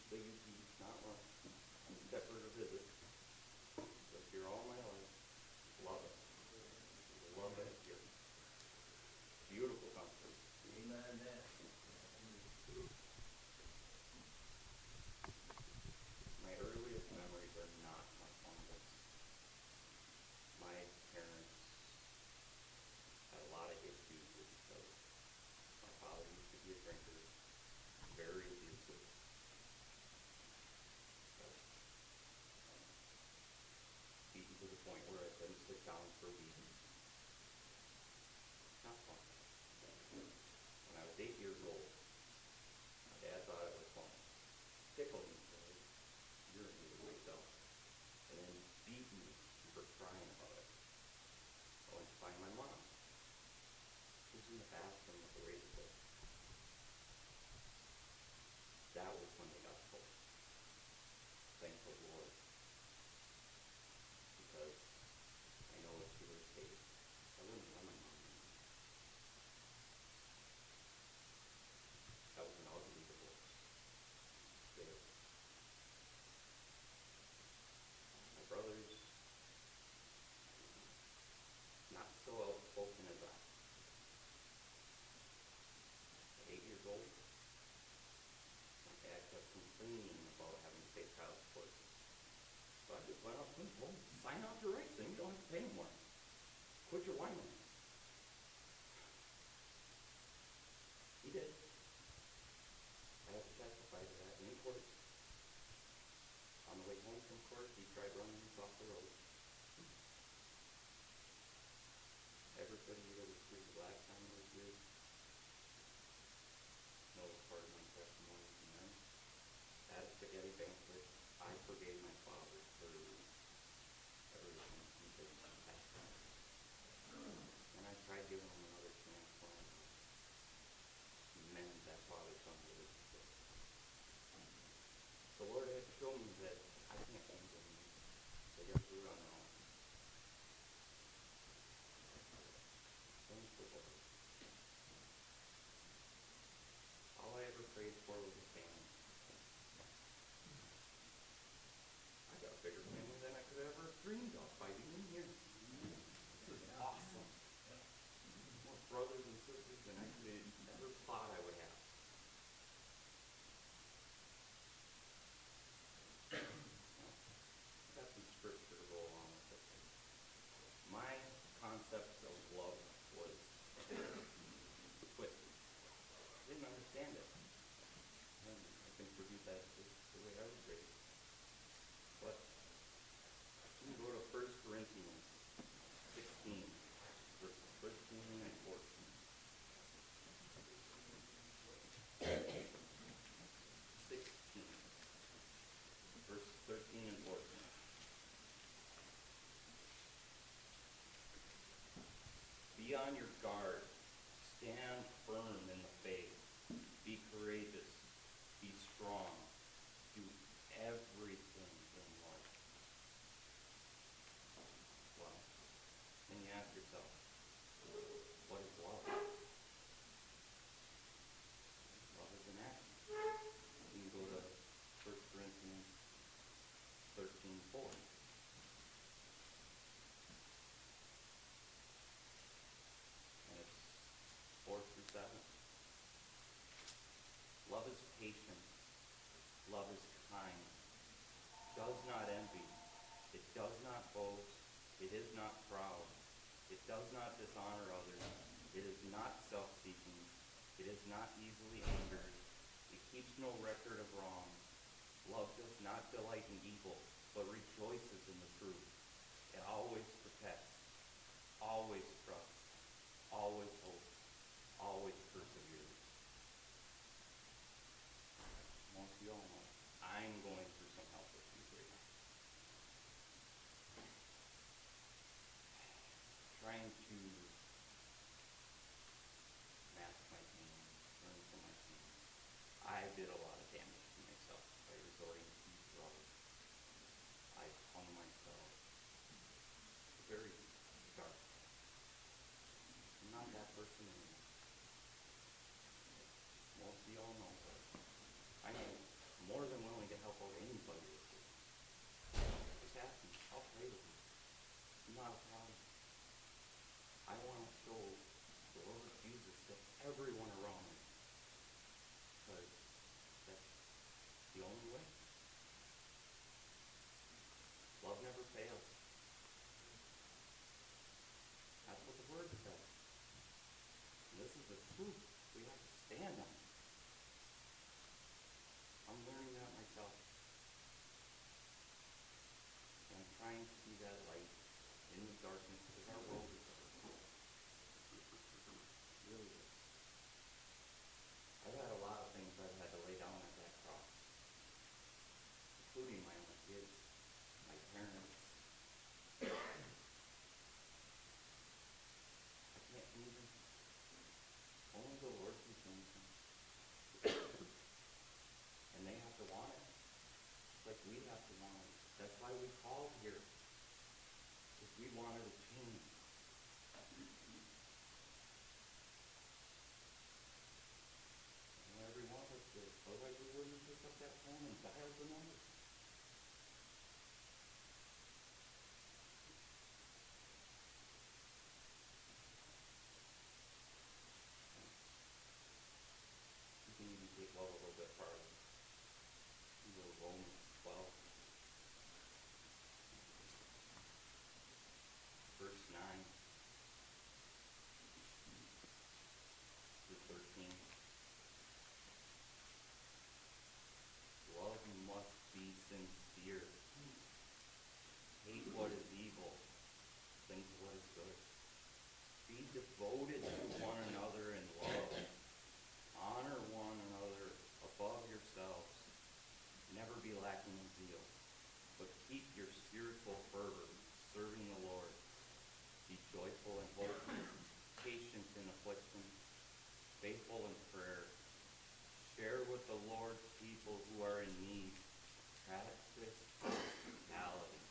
big as you not want. Except for to visit. Lived here all my life. Love it. Love it here. Beautiful country. Amen. My earliest memories are not my fondest. My parents had a lot of issues with each other. My father used to be a drinker, very abusive. Beaten to the point where I couldn't sit down for weeks. Not fun. When I was 8 years old, my dad thought it was fun. Tickled me till I urinated myself, and then beat me for crying about it. I went to find my mom. She was in the bathroom with the razor blade. That was when they got told. Thank the Lord. Because I know if she would have stayed, I wouldn't have my mom anymore. That was an ugly divorce. Bitter. My brothers, not so outspoken as I. At 8 years old, my dad kept complaining about having to pay child support. So I just went up to him and told him, sign out your rights, then you don't have to pay anymore. Quit your whining. He did. I have to testify to that in court. On the way home from court, he tried running us off the road. Everybody that was here the last time I was here knows part of my testimony from then. At a spaghetti banquet, I forgave my father for everything he did in the past. And I tried giving him another chance when I mend that father-son relationship. The Lord had to show me that I can't change anyone. They have to do it on their own. Thank the Lord. All I ever prayed for was a family. I got a bigger family than I could ever have dreamed of by being here. This is awesome. More brothers and sisters than I could have ever thought I would have. I've got some scripture to go along with it. My concept of love was twisted. Didn't understand it. And I can attribute that to the way I was raised. But you can go to 1 Corinthians 16, verses 13 and 14. 16, verses 13 and 14. Be on your guard. Stand firm in the faith. Be courageous. Be strong. Do everything in life. Well, then you ask yourself, what is love? Love is an action. You can go to 1 Corinthians 13:4. And it's 4 through 7. Love is patient. Love is kind. Does not envy. It does not boast. It is not proud. It does not dishonor others. It is not self-seeking. It is not easily angered. It keeps no record of wrong. Love does not delight in evil, but rejoices in the truth. It always protects, always trusts, always hopes, always perseveres. Most of you all know I'm going through some health issues right now. Trying to mask my pain, learn from my pain. I did a lot of damage to myself by resorting to drugs. I hung myself. Very dark. I'm not that person anymore. Most of you all know. I'm more than willing not a problem. I want to show the Lord Jesus to everyone around me. Because that's the only way. Love never fails. That's what the Word says. And this is the truth we have to stand on. I'm learning that myself. And I'm trying to be that light in the darkness because our world is dark. It really is. I've had a lot of things I've had to lay down at that cross, including my own kids, my parents. I can't change them. Only the Lord can change them. And they have to want it, just like we have to want it. That's why we called here, because we wanted to change. And every one of us did. Otherwise we wouldn't pick up that phone and dial the number. You can even take love a little bit farther. You go to Romans 12, verse 9 through 13. Love must be sincere. Hate what is evil. Cling to what is good. Be devoted to one another in love. Honor one another above yourselves. Never be lacking in zeal, but keep your spiritual fervor, serving the Lord. Be joyful in hope, patient in affliction, faithful in prayer. Share with the Lord's people who are in need. Practice hospitality.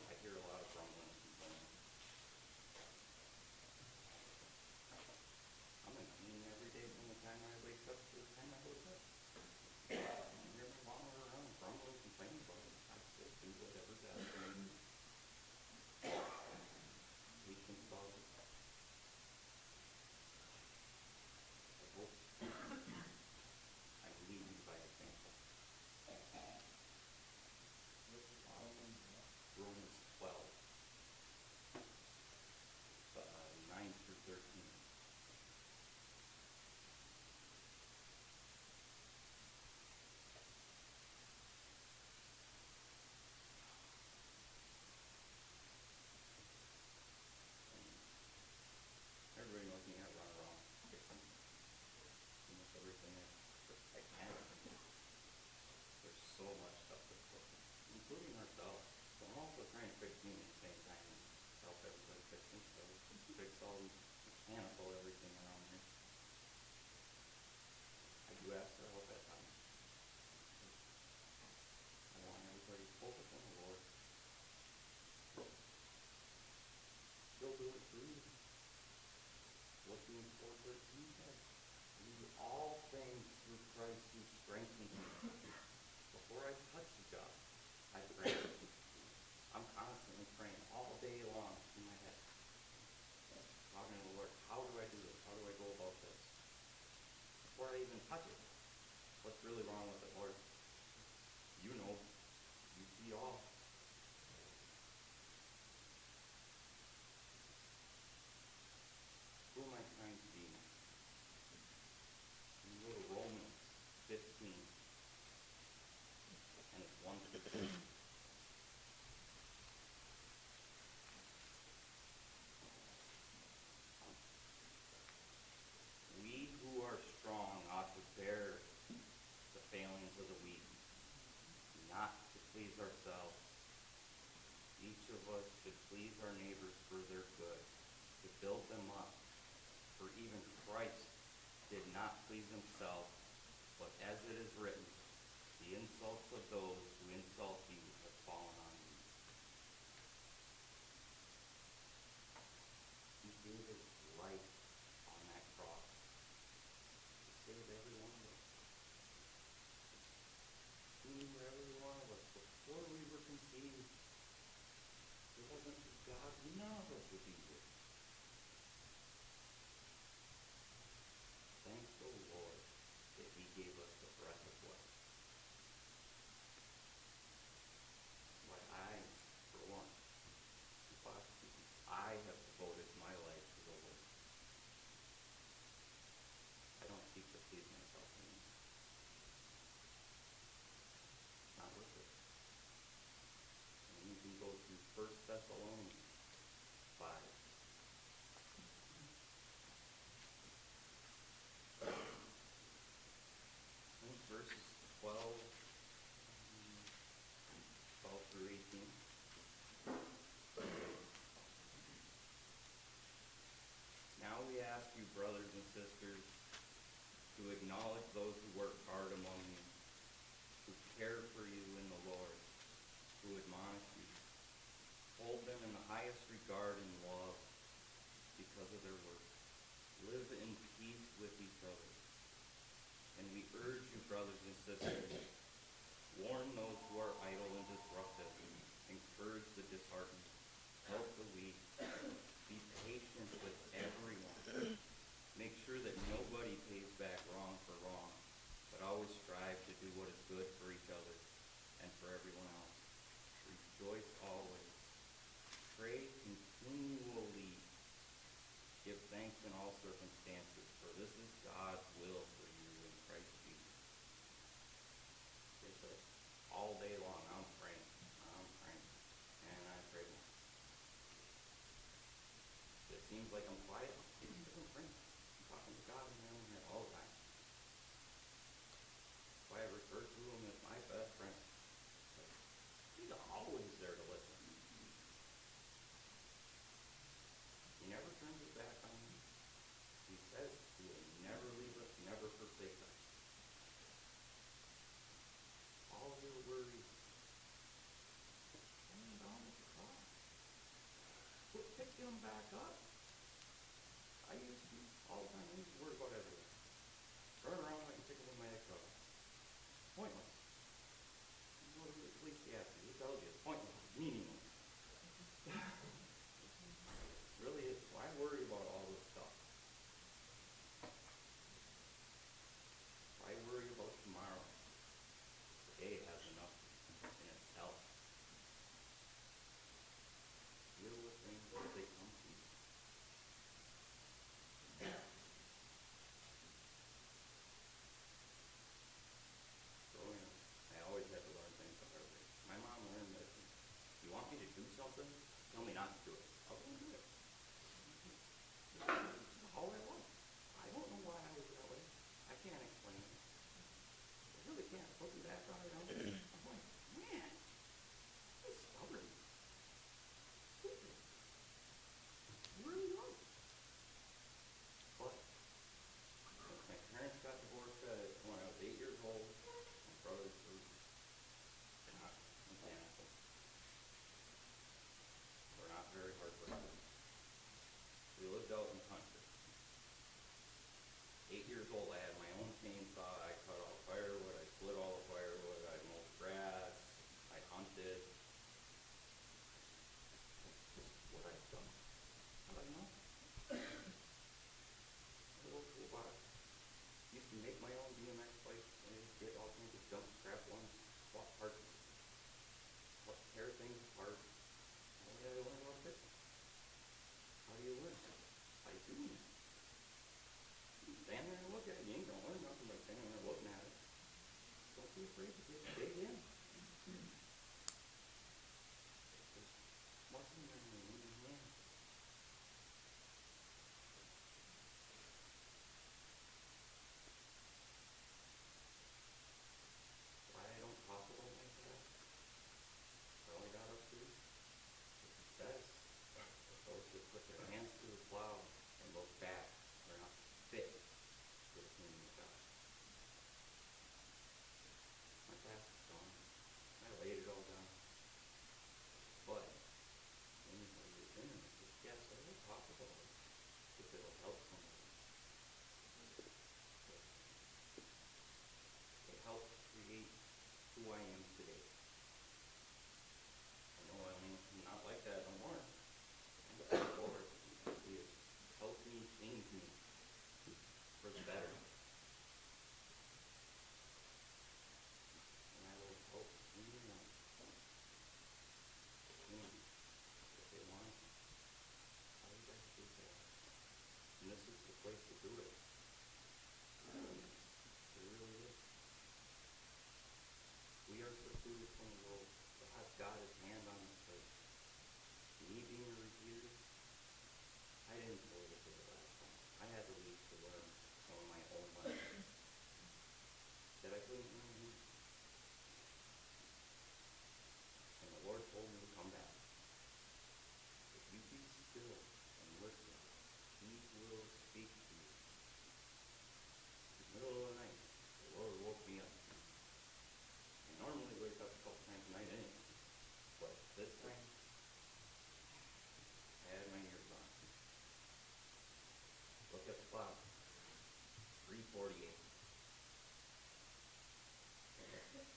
I hear a lot of grumbling and complaining. I'm in pain every day from the time I wake up to the time I go to bed. You hear me wandering around grumbling, complaining about it. I still do whatever's asked of me. Patience about it. I hope I lead you by example. Romans 12, 9 through 13. Everybody knows me, I run around fixing almost everything I can. There's so much stuff that's broken, including ourselves. So I'm also trying to fix me at the same time and help everybody fix themselves. Fix all the mechanical everything around here. I do ask for help at times. I want everybody to focus on the Lord. He'll do it through you. Philippians 4:13 says, "We do all things through Christ who strengthens me." Before I touch the job, I pray. I'm constantly praying all day long in my head. Talking to the Lord, how do I do this? How do I go about this? Before I even touch it, what's really wrong with it, Lord? You know. You see all. Who am I trying to be now? You go to Romans 15, and it's 1 through 2. We who are strong ought to bear the failings of the weak, not to please ourselves. Each of us should please our neighbors for their good, to build them up. For even Christ did not please himself, but as it is written, the insults of those who insult you have fallen on you. He gave his life on that cross to save every one of us. He knew every one of us before we were conceived. to be here. Thank the Lord that he gave us the breath of life. Why, for one, I have devoted my life to the Lord. I don't seek to please myself anymore. Not worth it. And you can go to 1 Thessalonians 5. I think verses 12 through 18. Now we ask you, brothers and sisters, to acknowledge those who work hard among you, who care for you in the Lord, who admonish you. Hold them in the highest regard and love because of their work. Live in peace with each other. And we urge you, brothers and sisters, warn those who are idle and disruptive. Encourage the disheartened. Help the weak. Be patient with everyone. Make sure that nobody pays back wrong for wrong, but always strive to do what is good for each other and for everyone else. Rejoice always. Pray continually. Give thanks in all circumstances, for this is God's will for you in Christ Jesus. They said, all day long, I'm praying, and I pray more. It seems like I'm quiet. It's because I'm praying. I'm talking to God in my own head all the time. That's why I refer to him as my best friend. He's always there to listen. He never turns his back on me. He says he will never leave us, never forsake us. All your worries, hang on the cross. Quit picking them back up. place to do it. It really is. We are secluded from the world. God's got his hand on the place. Me being a repeater, I didn't totally get it last time. I had to leave to learn some of my own lessons that I couldn't learn here. And the Lord told me to come back. If you be still and listen, he will speak to you. In the middle of the night, the Lord woke me up. I normally wake up a couple times a night anyway, but this time, I had my ears on. Look at the clock. 3:48. Yeah. Is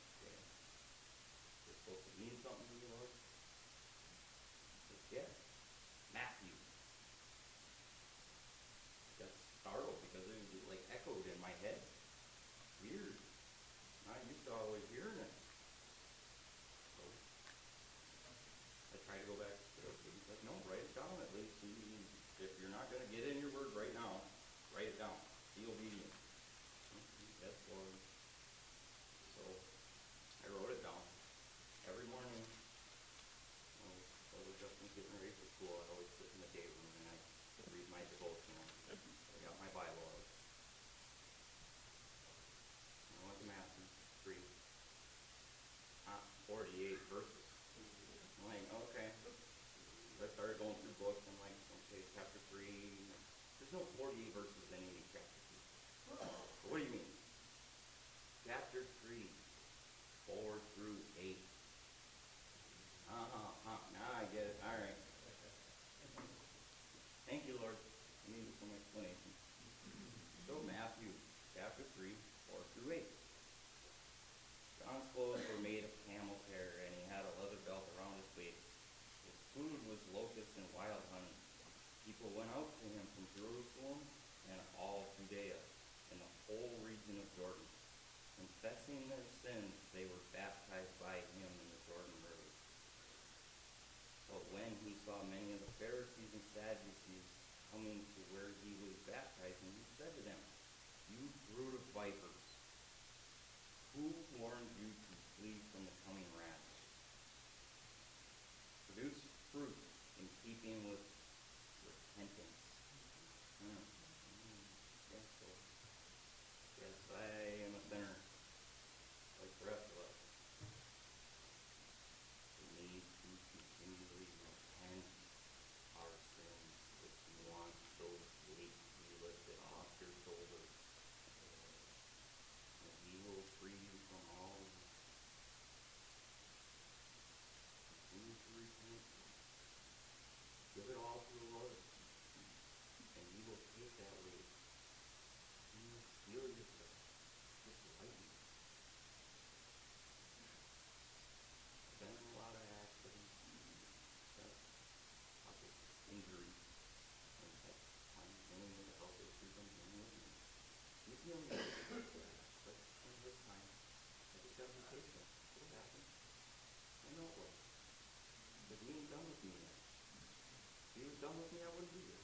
this supposed to mean something to you, Lord? He says, yeah. Matthew. I got startled because it was like echoed in my head. Weird. I used to always hearing it. So I tried to go back to it, but he's like, no, write it down at least. If you're not going to get in your word right now, write it down. Be obedient. Yes, Lord. So I wrote it down. Every morning, while Justin's getting ready for school, I always sit in the day room and I read my devotional. I got my Bible out. I went to Matthew 3, 48 verses. I'm like, okay. So I started going through books. I'm like, okay, chapter 3. There's no 48 verses in any chapter 3. What do you mean? Chapter 3, 4 through 8. Now I get it. All right. Thank you, Lord. I needed some explanation. So Matthew, chapter 3, 4 through 8. John's clothes were made of camel's hair, and he had a leather belt around his waist. His food was locusts and wild honey. People went out to him from Jerusalem and all Judea and the whole region of Jordan. Confessing their sins, they were baptized by him in the Jordan River. But when he saw many of the Pharisees and Sadducees coming to where he was baptizing, he said to them, you brood of vipers, who warned you to flee from the coming wrath? Produce fruit in keeping with repentance. Yes, Lord. Yes, I am a sinner, like the rest of us. We need to continually repent our sins if you want those weights to be lifted off your shoulders. And he will free you from all. Continue to repent. Give it all to the Lord. And he will take that weight. He will heal yourself. Just lighten. I've been in a lot of accidents. Got lots of injuries. And I'm dealing with health issues. I'm dealing with me. He's healing me. But in his time, I just got to be patient. It'll happen. I know it will. Because he ain't done with me yet. If he was done with me, I wouldn't be here.